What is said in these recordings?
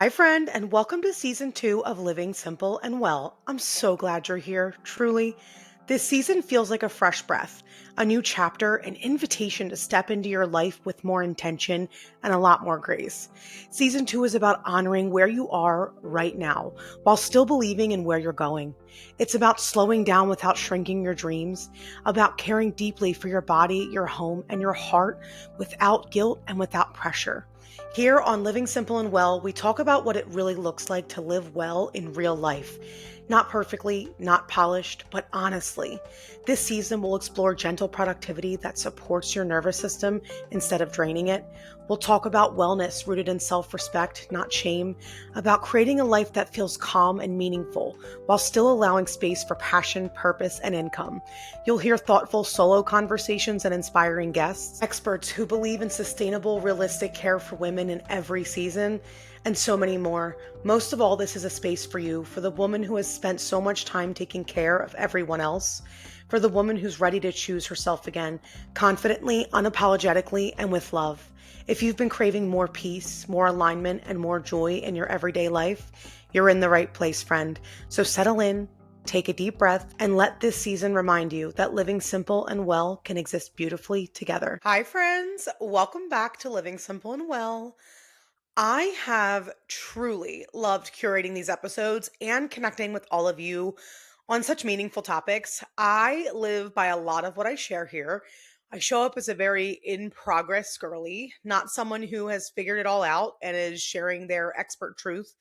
Hi, friend, and welcome to season 2 of Living Simple and Well. I'm so glad you're here, truly. This season feels like a fresh breath, a new chapter, an invitation to step into your life with more intention and a lot more grace. Season 2 is about honoring where you are right now while still believing in where you're going. It's about slowing down without shrinking your dreams, about caring deeply for your body, your home, and your heart without guilt and without pressure. Here on Living Simple and Well, we talk about what it really looks like to live well in real life. Not perfectly, not polished, but honestly. This season, we'll explore gentle productivity that supports your nervous system instead of draining it. We'll talk about wellness rooted in self respect, not shame, about creating a life that feels calm and meaningful while still allowing space for passion, purpose, and income. You'll hear thoughtful solo conversations and inspiring guests, experts who believe in sustainable, realistic care for women in every season, and so many more. Most of all, this is a space for you, for the woman who has spent so much time taking care of everyone else, for the woman who's ready to choose herself again, confidently, unapologetically, and with love. If you've been craving more peace, more alignment, and more joy in your everyday life, you're in the right place, friend. So settle in, take a deep breath, and let this season remind you that living simple and well can exist beautifully together. Hi, friends. Welcome back to Living Simple and Well. I have truly loved curating these episodes and connecting with all of you on such meaningful topics. I live by a lot of what I share here. I show up as a very in progress girly, not someone who has figured it all out and is sharing their expert truth,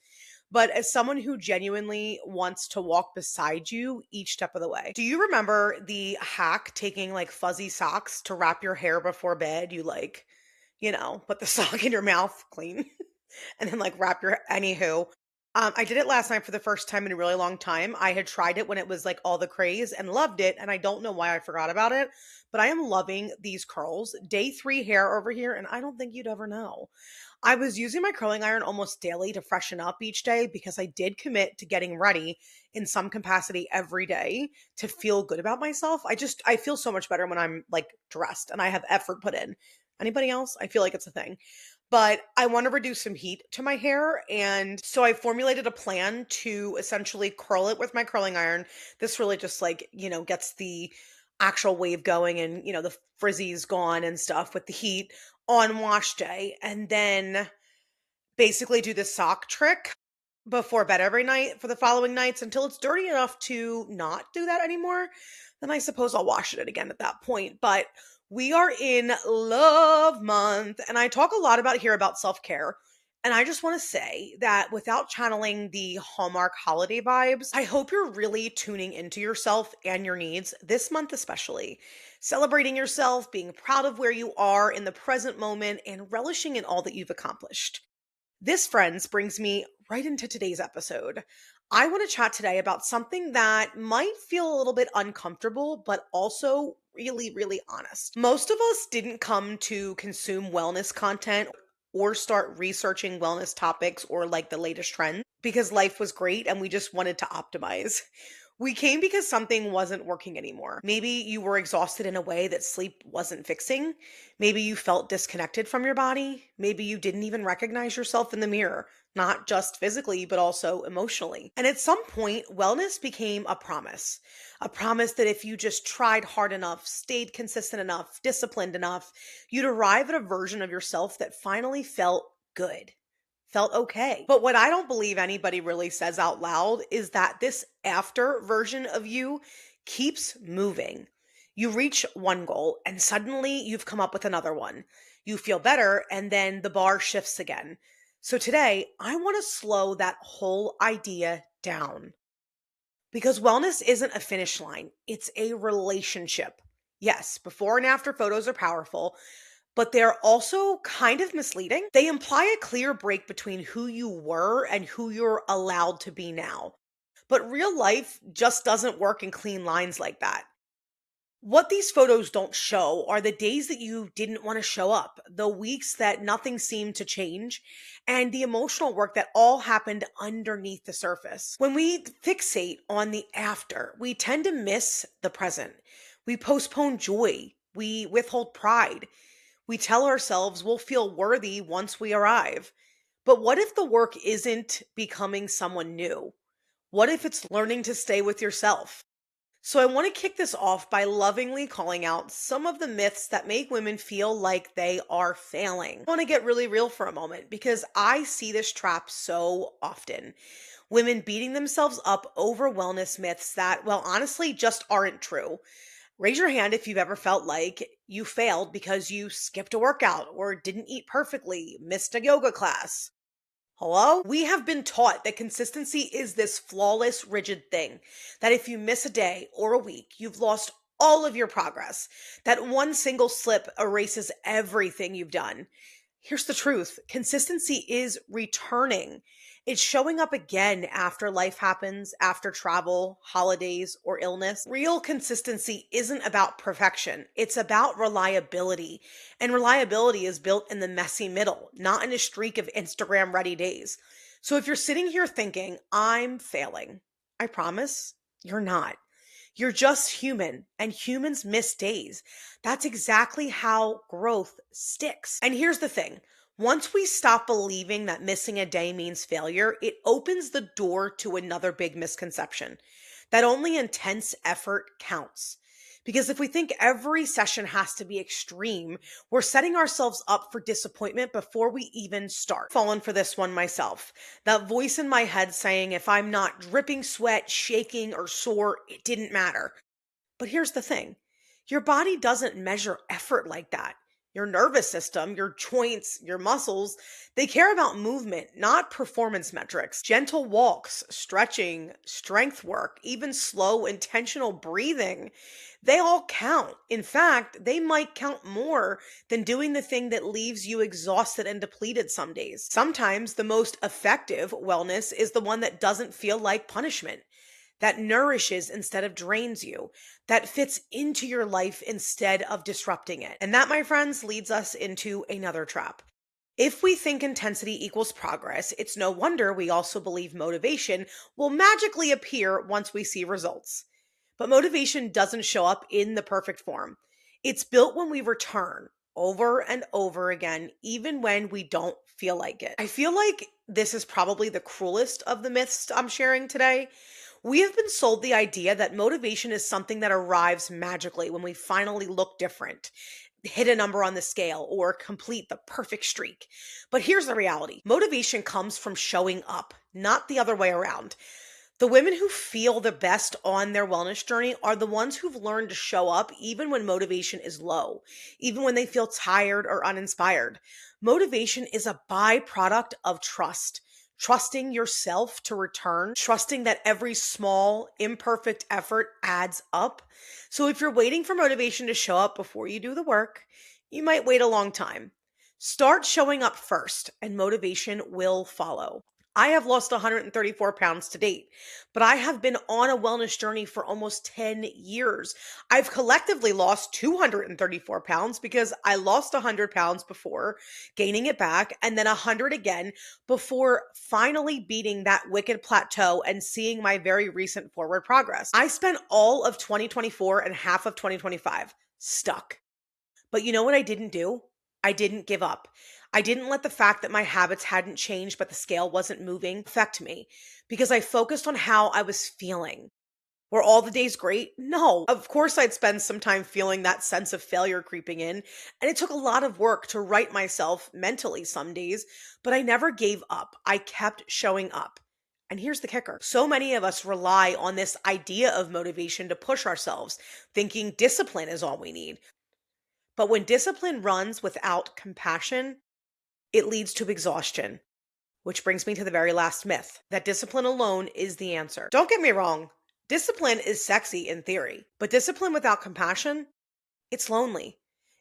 but as someone who genuinely wants to walk beside you each step of the way. Do you remember the hack taking like fuzzy socks to wrap your hair before bed? Put the sock in your mouth clean and then like wrap your anywho. I did it last night for the first time in a really long time. I had tried it when it was like all the craze and loved it, and I don't know why I forgot about it, but I am loving these curls. Day 3 hair over here, and I don't think you'd ever know. I was using my curling iron almost daily to freshen up each day because I did commit to getting ready in some capacity every day to feel good about myself. I feel so much better when I'm like dressed and I have effort put in. Anybody else? I feel like it's a thing. But I want to reduce some heat to my hair. And so I formulated a plan to essentially curl it with my curling iron. This really just gets the actual wave going and, the frizzies gone and stuff with the heat on wash day. And then basically do the sock trick before bed every night for the following nights until it's dirty enough to not do that anymore. Then I suppose I'll wash it again at that point. But we are in love month, and I talk a lot about self care. And I just want to say that without channeling the Hallmark holiday vibes, I hope you're really tuning into yourself and your needs this month, especially. Celebrating yourself, being proud of where you are in the present moment, and relishing in all that you've accomplished. This, friends, brings me right into today's episode. I want to chat today about something that might feel a little bit uncomfortable, but also really, really honest. Most of us didn't come to consume wellness content or start researching wellness topics or like the latest trends because life was great and we just wanted to optimize. We came because something wasn't working anymore. Maybe you were exhausted in a way that sleep wasn't fixing. Maybe you felt disconnected from your body. Maybe you didn't even recognize yourself in the mirror, not just physically, but also emotionally. And at some point, wellness became a promise that if you just tried hard enough, stayed consistent enough, disciplined enough, you'd arrive at a version of yourself that finally felt good, felt okay. But what I don't believe anybody really says out loud is that this after version of you keeps moving. You reach one goal and suddenly you've come up with another one. You feel better and then the bar shifts again. So today, I want to slow that whole idea down because wellness isn't a finish line, it's a relationship. Yes, before and after photos are powerful, but they're also kind of misleading. They imply a clear break between who you were and who you're allowed to be now. But real life just doesn't work in clean lines like that. What these photos don't show are the days that you didn't want to show up, the weeks that nothing seemed to change, and the emotional work that all happened underneath the surface. When we fixate on the after, we tend to miss the present. We postpone joy. We withhold pride. We tell ourselves we'll feel worthy once we arrive. But what if the work isn't becoming someone new? What if it's learning to stay with yourself? So, I want to kick this off by lovingly calling out some of the myths that make women feel like they are failing. I want to get really real for a moment because I see this trap so often. Women beating themselves up over wellness myths that, well, honestly, just aren't true. Raise your hand if you've ever felt like you failed because you skipped a workout or didn't eat perfectly, missed a yoga class. Hello? We have been taught that consistency is this flawless, rigid thing. That if you miss a day or a week, you've lost all of your progress. That one single slip erases everything you've done. Here's the truth: consistency is returning. It's showing up again after life happens, after travel, holidays, or illness. Real consistency isn't about perfection, it's about reliability. And reliability is built in the messy middle, not in a streak of Instagram ready days. So if you're sitting here thinking, I'm failing, I promise you're not. You're just human, and humans miss days. That's exactly how growth sticks. And here's the thing: once we stop believing that missing a day means failure, it opens the door to another big misconception that only intense effort counts. Because if we think every session has to be extreme, we're setting ourselves up for disappointment before we even start. Fallen for this one myself. That voice in my head saying if I'm not dripping sweat, shaking, or sore, it didn't matter. But here's the thing: your body doesn't measure effort like that. Your nervous system, your joints, your muscles, they care about movement, not performance metrics. Gentle walks, stretching, strength work, even slow, intentional breathing, they all count. In fact, they might count more than doing the thing that leaves you exhausted and depleted some days. Sometimes the most effective wellness is the one that doesn't feel like punishment, that nourishes instead of drains you, that fits into your life instead of disrupting it. And that, my friends, leads us into another trap. If we think intensity equals progress, it's no wonder we also believe motivation will magically appear once we see results. But motivation doesn't show up in the perfect form. It's built when we return over and over again, even when we don't feel like it. I feel like this is probably the cruelest of the myths I'm sharing today. We have been sold the idea that motivation is something that arrives magically when we finally look different, hit a number on the scale, or complete the perfect streak. But here's the reality: motivation comes from showing up, not the other way around. The women who feel the best on their wellness journey are the ones who've learned to show up even when motivation is low, even when they feel tired or uninspired. Motivation is a byproduct of trust. Trusting yourself to return, trusting that every small, imperfect effort adds up. So if you're waiting for motivation to show up before you do the work, you might wait a long time. Start showing up first, and motivation will follow. I have lost 134 pounds to date, but I have been on a wellness journey for almost 10 years. I've collectively lost 234 pounds because I lost 100 pounds before, gaining it back, and then 100 again before finally beating that wicked plateau and seeing my very recent forward progress. I spent all of 2024 and half of 2025 stuck. But you know what I didn't do? I didn't give up. I didn't let the fact that my habits hadn't changed but the scale wasn't moving affect me because I focused on how I was feeling. Were all the days great? No. Of course, I'd spend some time feeling that sense of failure creeping in, and it took a lot of work to right myself mentally some days, but I never gave up. I kept showing up. And here's the kicker: so many of us rely on this idea of motivation to push ourselves, thinking discipline is all we need. But when discipline runs without compassion, it leads to exhaustion. Which brings me to the very last myth: that discipline alone is the answer. Don't get me wrong, discipline is sexy in theory, but discipline without compassion, it's lonely.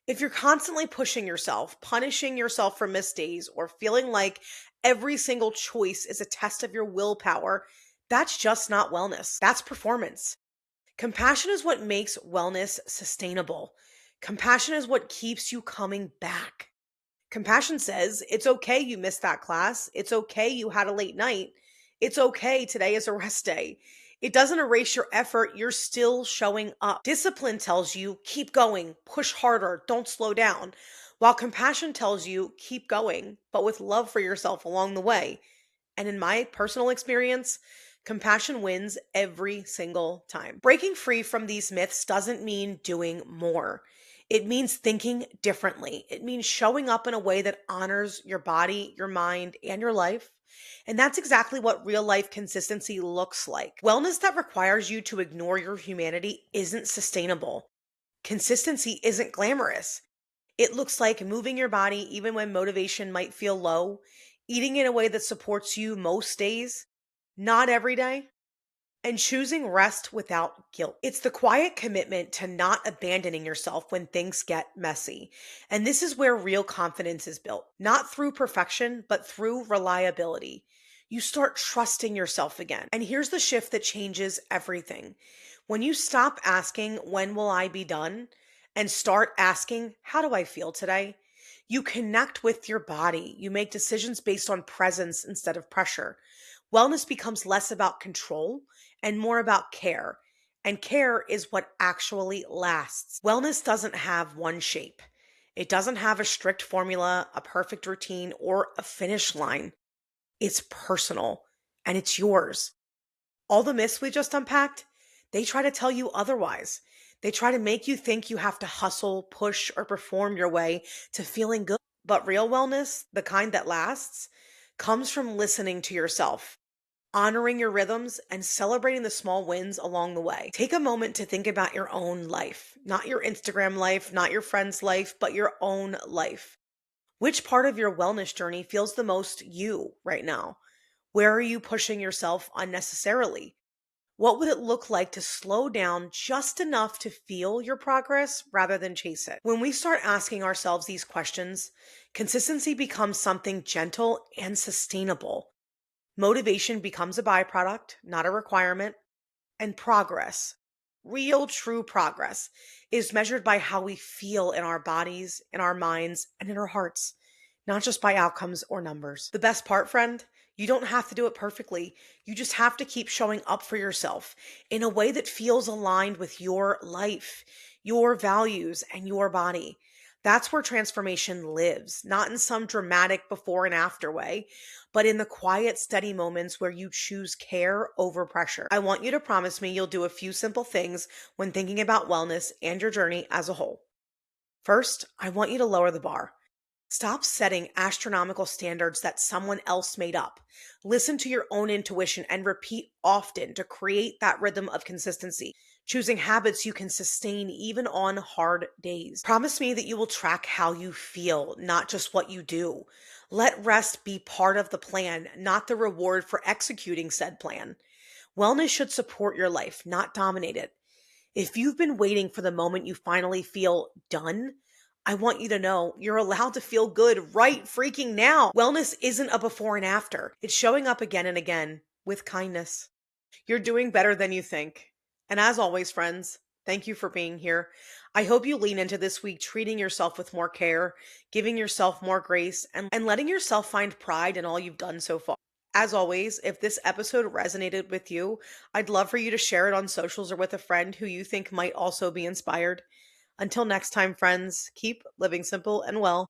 If you're constantly pushing yourself, punishing yourself for missed days, or feeling like every single choice is a test of your willpower, that's just not wellness. That's performance. Compassion is what makes wellness sustainable. Compassion is what keeps you coming back. Compassion says, it's okay you missed that class. It's okay you had a late night. It's okay today is a rest day. It doesn't erase your effort. You're still showing up. Discipline tells you, keep going, push harder, don't slow down. while compassion tells you keep going, but with love for yourself along the way. And in my personal experience, compassion wins every single time. Breaking free from these myths doesn't mean doing more. It means thinking differently. It means showing up in a way that honors your body, your mind, and your life. And that's exactly what real life consistency looks like. Wellness that requires you to ignore your humanity isn't sustainable. Consistency isn't glamorous. It looks like moving your body even when motivation might feel low, eating in a way that supports you most days, not every day, and choosing rest without guilt. It's the quiet commitment to not abandoning yourself when things get messy. And this is where real confidence is built, not through perfection, but through reliability. You start trusting yourself again. And here's the shift that changes everything. When you stop asking, when will I be done? And start asking, how do I feel today? You connect with your body. You make decisions based on presence instead of pressure. Wellness becomes less about control and more about care. And care is what actually lasts. Wellness doesn't have one shape. It doesn't have a strict formula, a perfect routine, or a finish line. It's personal and it's yours. All the myths we just unpacked, they try to tell you otherwise. They try to make you think you have to hustle, push, or perform your way to feeling good. But real wellness, the kind that lasts, comes from listening to yourself, honoring your rhythms, and celebrating the small wins along the way. Take a moment to think about your own life, not your Instagram life, not your friend's life, but your own life. Which part of your wellness journey feels the most you right now? Where are you pushing yourself unnecessarily? What would it look like to slow down just enough to feel your progress rather than chase it? When we start asking ourselves these questions, consistency becomes something gentle and sustainable. Motivation becomes a byproduct, not a requirement. And progress, real true progress, is measured by how we feel in our bodies, in our minds, and in our hearts, not just by outcomes or numbers. The best part, friend, you don't have to do it perfectly. You just have to keep showing up for yourself in a way that feels aligned with your life, your values, and your body. That's where transformation lives, not in some dramatic before and after way, but in the quiet, steady moments where you choose care over pressure. I want you to promise me you'll do a few simple things when thinking about wellness and your journey as a whole. First, I want you to lower the bar. Stop setting astronomical standards that someone else made up. Listen to your own intuition and repeat often to create that rhythm of consistency, choosing habits you can sustain even on hard days. Promise me that you will track how you feel, not just what you do. Let rest be part of the plan, not the reward for executing said plan. Wellness should support your life, not dominate it. If you've been waiting for the moment you finally feel done, I want you to know you're allowed to feel good right freaking now. Wellness isn't a before and after. It's showing up again and again with kindness. You're doing better than you think. And as always, friends, thank you for being here. I hope you lean into this week treating yourself with more care, giving yourself more grace, and letting yourself find pride in all you've done so far. As always, if this episode resonated with you, I'd love for you to share it on socials or with a friend who you think might also be inspired. Until next time, friends, keep living simple and well.